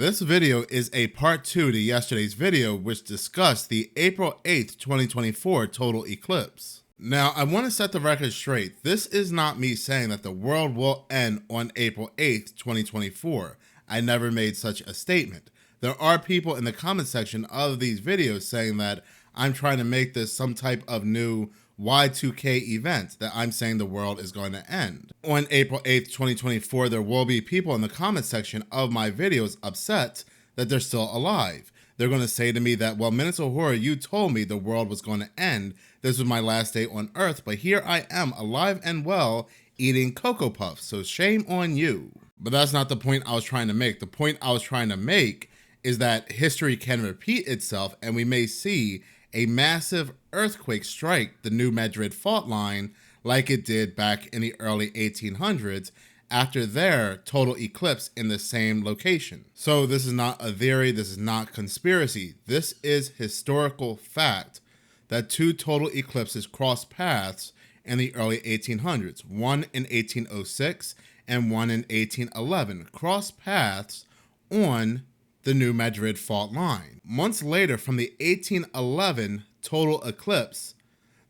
This video is a part 2 to yesterday's video, which discussed the April 8th, 2024 total eclipse. Now, I want to set the record straight. This is not me saying that the world will end on April 8th, 2024. I never made such a statement. There are people in the comment section of these videos saying that I'm trying to make this some type of new Y2K event, that I'm saying the world is going to end. On April 8th, 2024, there will be people in the comment section of my videos upset that they're still alive. They're going to say to me that, well, Minutes of Horror, you told me the world was going to end. This was my last day on Earth, but here I am, alive and well, eating Cocoa Puffs, so shame on you. But that's not the point I was trying to make. The point I was trying to make is that history can repeat itself, and we may see a massive earthquake strike the New Madrid fault line like it did back in the early 1800s after their total eclipse in the same location. So this is not a theory, this is not conspiracy. This is historical fact that two total eclipses crossed paths in the early 1800s. One in 1806 and one in 1811 crossed paths on the New Madrid fault line. Months later, from the 1811 total eclipse,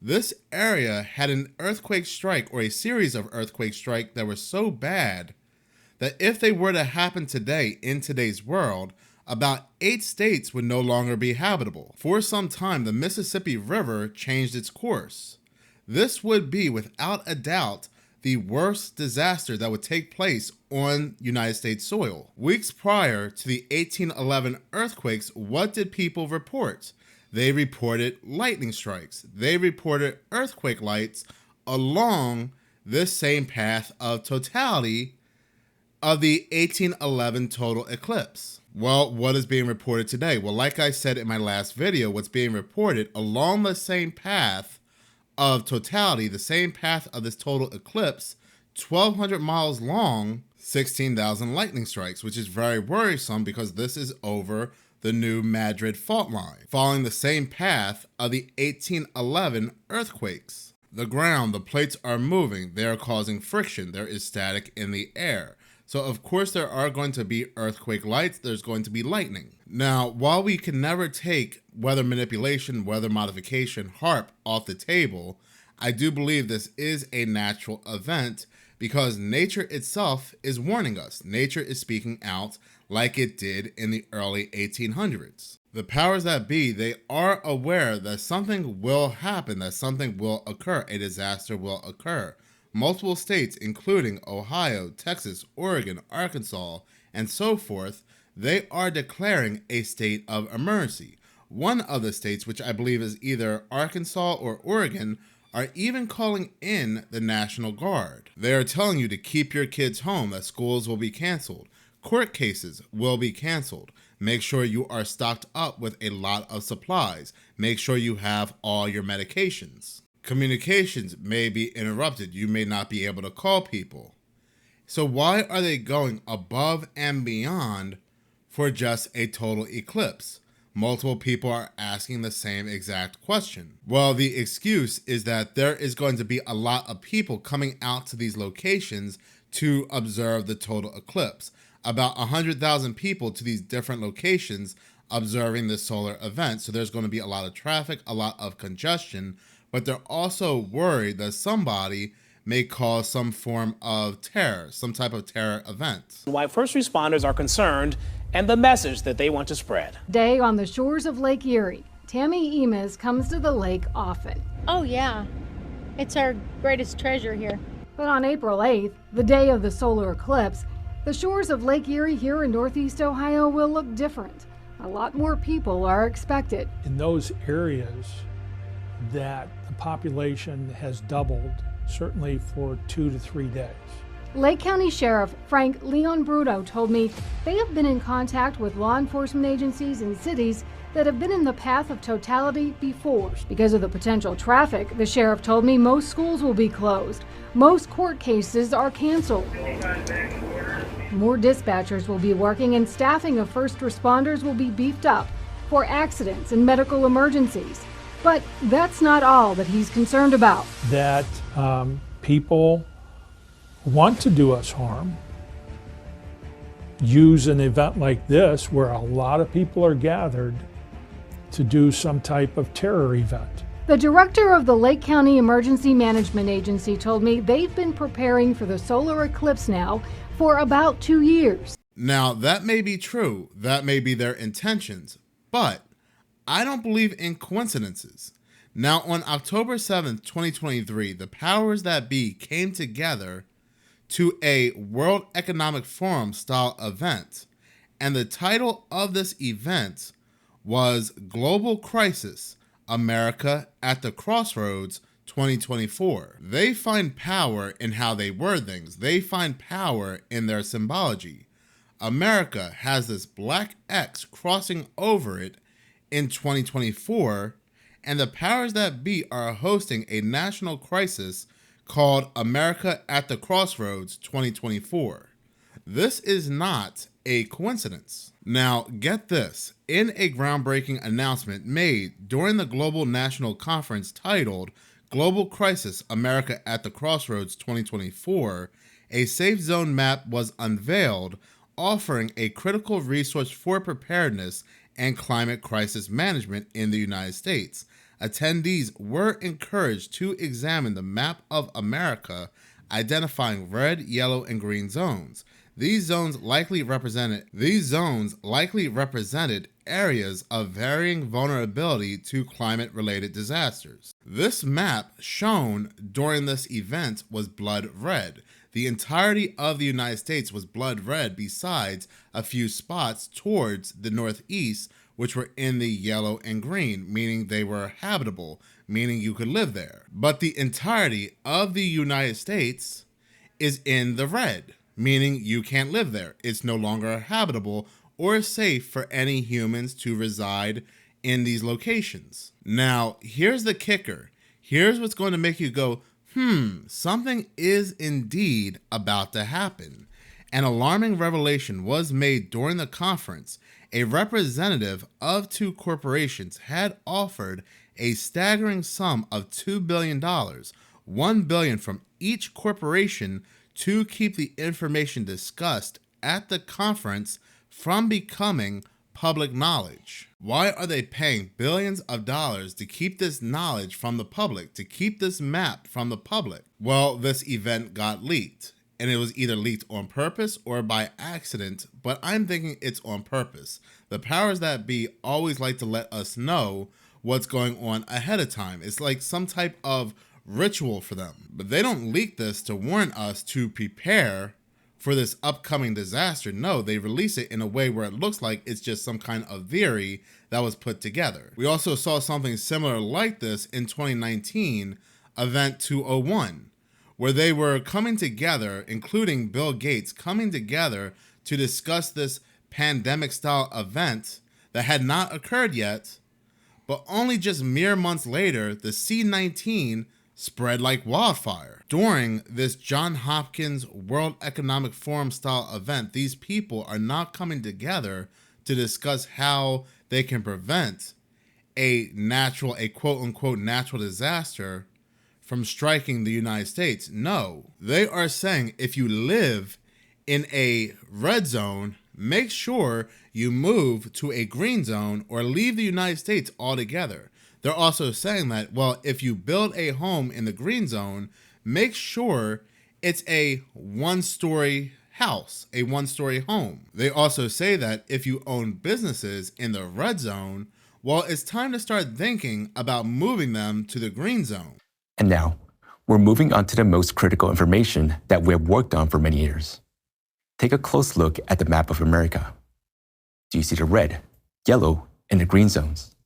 this area had an earthquake strike, or a series of earthquake strikes that were so bad that if they were to happen today in today's world, about 8 states would no longer be habitable. For some time, the Mississippi River changed its course. This would be, without a doubt, the worst disaster that would take place on United States soil. Weeks prior to the 1811 earthquakes, what did people report? They reported lightning strikes. They reported earthquake lights along this same path of totality of the 1811 total eclipse. Well, what is being reported today? Well, like I said in my last video, what's being reported along the same path of totality, the same path of this total eclipse, 1,200 miles long, 16,000 lightning strikes, which is very worrisome because this is over the New Madrid fault line, following the same path of the 1811 earthquakes. The ground, the plates are moving, they are causing friction, there is static in the air. So of course there are going to be earthquake lights, there's going to be lightning. Now, while we can never take weather manipulation, weather modification, HAARP off the table, I do believe this is a natural event because nature itself is warning us. Nature is speaking out like it did in the early 1800s. The powers that be, they are aware that something will happen, that something will occur, a disaster will occur. Multiple states, including Ohio, Texas, Oregon, Arkansas, and so forth, they are declaring a state of emergency. One of the states, which I believe is either Arkansas or Oregon, are even calling in the National Guard. They are telling you to keep your kids home, that schools will be canceled. Court cases will be canceled. Make sure you are stocked up with a lot of supplies. Make sure you have all your medications. Communications may be interrupted. You may not be able to call people. So why are they going above and beyond for just a total eclipse? Multiple people are asking the same exact question. Well, the excuse is that there is going to be a lot of people coming out to these locations to observe the total eclipse. About 100,000 people to these different locations observing this solar event. So there's going to be a lot of traffic, a lot of congestion, but they're also worried that somebody may cause some form of terror, some type of terror event. Why first responders are concerned and the message that they want to spread. Day on the shores of Lake Erie. Tammy Emes comes to the lake often. Oh yeah, it's our greatest treasure here. But on April 8th, the day of the solar eclipse, the shores of Lake Erie here in Northeast Ohio will look different. A lot more people are expected. In those areas that the population has doubled, certainly for 2 to 3 days. Lake County Sheriff Frank Leon Bruto told me they have been in contact with law enforcement agencies in cities that have been in the path of totality before. Because of the potential traffic, the sheriff told me most schools will be closed. Most court cases are canceled. More dispatchers will be working and staffing of first responders will be beefed up for accidents and medical emergencies. But that's not all that he's concerned about. That people want to do us harm use an event like this where a lot of people are gathered to do some type of terror event. The director of the Lake County Emergency Management Agency told me they've been preparing for the solar eclipse now for about 2 years. Now, that may be true. That may be their intentions. But I don't believe in coincidences. Now, on October 7th, 2023, the powers that be came together to a World Economic Forum style event. And the title of this event was Global Crisis, America at the Crossroads 2024. They find power in how they word things. They find power in their symbology. America has this black X crossing over it in 2024, and the powers that be are hosting a national crisis called America at the Crossroads 2024. This is not a coincidence. Now, get this. In a groundbreaking announcement made during the Global National Conference titled Global Crisis America at the Crossroads 2024, a safe zone map was unveiled offering a critical resource for preparedness and climate crisis management in the United States. Attendees were encouraged to examine the map of America, identifying red, yellow, and green zones. These zones likely represented areas of varying vulnerability to climate-related disasters. This map shown during this event was blood red. The entirety of the United States was blood red besides a few spots towards the northeast, which were in the yellow and green, meaning they were habitable, meaning you could live there. But the entirety of the United States is in the red, meaning you can't live there. It's no longer habitable or safe for any humans to reside in these locations. Now, here's the kicker. Here's what's going to make you go, something is indeed about to happen. An alarming revelation was made during the conference. A representative of two corporations had offered a staggering sum of $2 billion, $1 billion from each corporation to keep the information discussed at the conference from becoming public knowledge. Why are they paying billions of dollars to keep this knowledge from the public, to keep this map from the public? Well, this event got leaked, and it was either leaked on purpose or by accident, but I'm thinking it's on purpose. The powers that be always like to let us know what's going on ahead of time. It's like some type of ritual for them, but they don't leak this to warn us to prepare for this upcoming disaster. No, they release it in a way where it looks like it's just some kind of theory that was put together. We also saw something similar like this in 2019, Event 201, where they were coming together, including Bill Gates, coming together to discuss this pandemic-style event that had not occurred yet, but only just mere months later, the C-19 spread like wildfire. During this Johns Hopkins World Economic Forum style event, these people are not coming together to discuss how they can prevent a quote unquote natural disaster from striking the United States. No, they are saying if you live in a red zone, make sure you move to a green zone or leave the United States altogether. They're also saying that, well, if you build a home in the green zone, make sure it's a one-story house, a one-story home. They also say that if you own businesses in the red zone, well, it's time to start thinking about moving them to the green zone. And now, we're moving on to the most critical information that we have worked on for many years. Take a close look at the map of America. Do you see the red, yellow, and the green zones?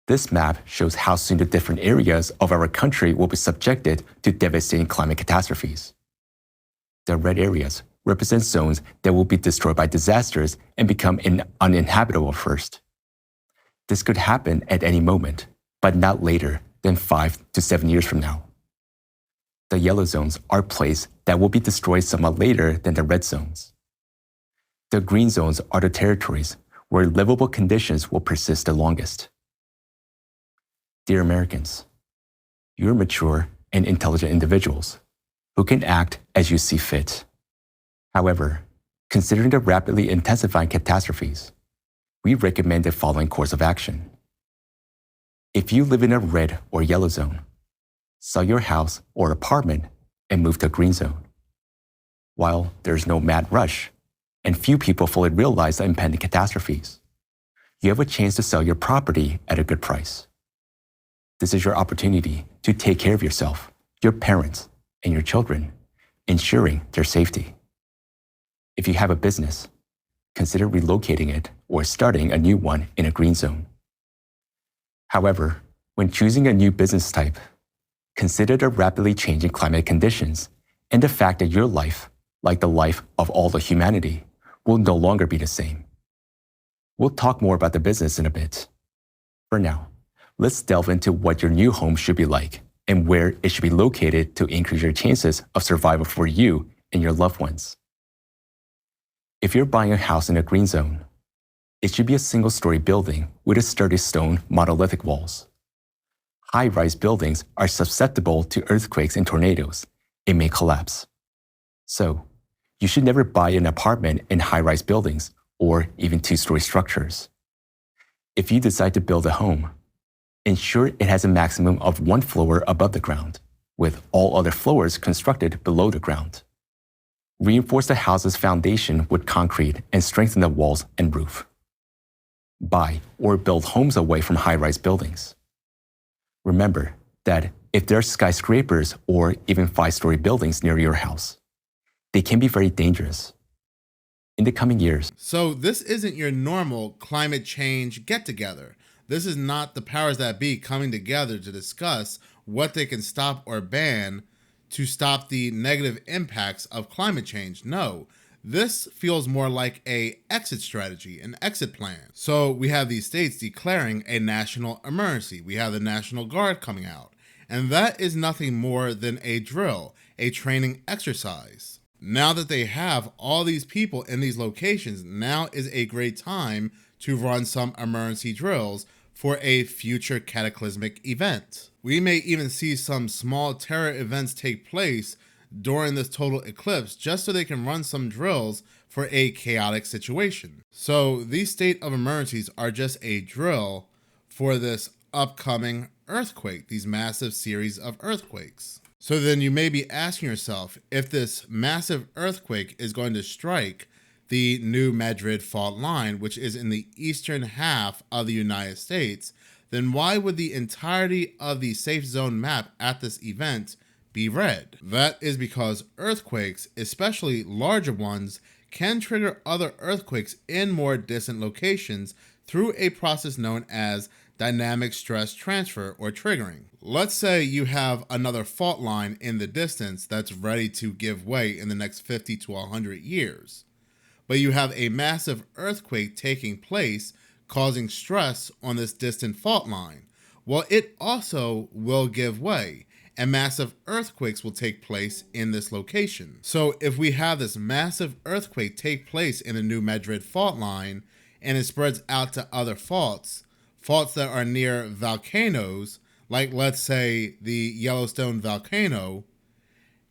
This map shows how soon the different areas of our country will be subjected to devastating climate catastrophes. The red areas represent zones that will be destroyed by disasters and become uninhabitable first. This could happen at any moment, but not later than 5 to 7 years from now. The yellow zones are places that will be destroyed somewhat later than the red zones. The green zones are the territories where livable conditions will persist the longest. Dear Americans, you're mature and intelligent individuals who can act as you see fit. However, Considering the rapidly intensifying catastrophes, we recommend the following course of action. If you live in a red or yellow zone, sell your house or apartment and move to a green zone. While there's no mad rush, and few people fully realize the impending catastrophes, you have a chance to sell your property at a good price. This is your opportunity to take care of yourself, your parents, and your children, ensuring their safety. If you have a business, consider relocating it or starting a new one in a green zone. However, when choosing a new business type, consider the rapidly changing climate conditions and the fact that your life, like the life of all the humanity, will no longer be the same. We'll talk more about the business in a bit. For now, let's delve into what your new home should be like and where it should be located to increase your chances of survival for you and your loved ones. If you're buying a house in a green zone, it should be a single-story building with a sturdy stone monolithic walls. High-rise buildings are susceptible to earthquakes and tornadoes. It may collapse. So, you should never buy an apartment in high-rise buildings or even two-story structures. If you decide to build a home, ensure it has a maximum of one floor above the ground, with all other floors constructed below the ground. Reinforce the house's foundation with concrete and strengthen the walls and roof. Buy or build homes away from high-rise buildings. Remember that if there are skyscrapers or even 5-story buildings near your house, they can be very dangerous. In the coming years. So this isn't your normal climate change get-together. This is not the powers that be coming together to discuss what they can stop or ban to stop the negative impacts of climate change. No, this feels more like an exit strategy, an exit plan. So we have these states declaring a national emergency. We have the National Guard coming out. And that is nothing more than a drill, a training exercise. Now that they have all these people in these locations, now is a great time to run some emergency drills for a future cataclysmic event. We may even see some small terror events take place during this total eclipse just so they can run some drills for a chaotic situation. So these state of emergencies are just a drill for this upcoming earthquake, these massive series of earthquakes. So then you may be asking yourself, if this massive earthquake is going to strike the New Madrid fault line, which is in the eastern half of the United States, then why would the entirety of the safe zone map at this event be red? That is because earthquakes, especially larger ones, can trigger other earthquakes in more distant locations through a process known as dynamic stress transfer or triggering. Let's say you have another fault line in the distance that's ready to give way in the next 50 to 100 years. But you have a massive earthquake taking place causing stress on this distant fault line. Well, it also will give way and massive earthquakes will take place in this location. So if we have this massive earthquake take place in the New Madrid fault line and it spreads out to other faults that are near volcanoes, like let's say the Yellowstone volcano,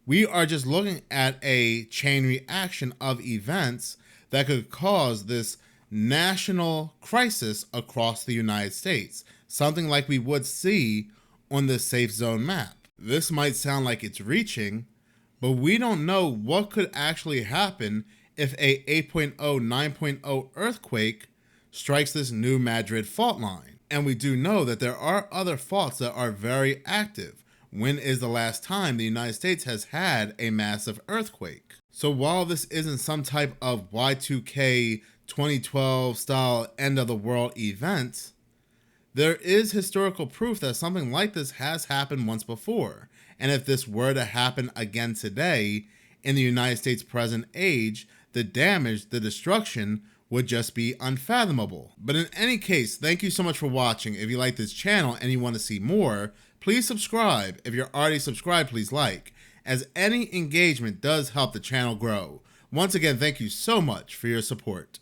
we are just looking at a chain reaction of events that could cause this national crisis across the United States, something like we would see on the safe zone map. This might sound like it's reaching, but we don't know what could actually happen if a 8.0, 9.0 earthquake strikes this New Madrid fault line. And we do know that there are other faults that are very active. When is the last time the United States has had a massive earthquake? So while this isn't some type of Y2K 2012 style end of the world event, there is historical proof that something like this has happened once before. And if this were to happen again today in the United States present age, the damage, the destruction would just be unfathomable. But in any case, thank you so much for watching. If you like this channel and you want to see more, please subscribe. If you're already subscribed, please like, as any engagement does help the channel grow. Once again, thank you so much for your support.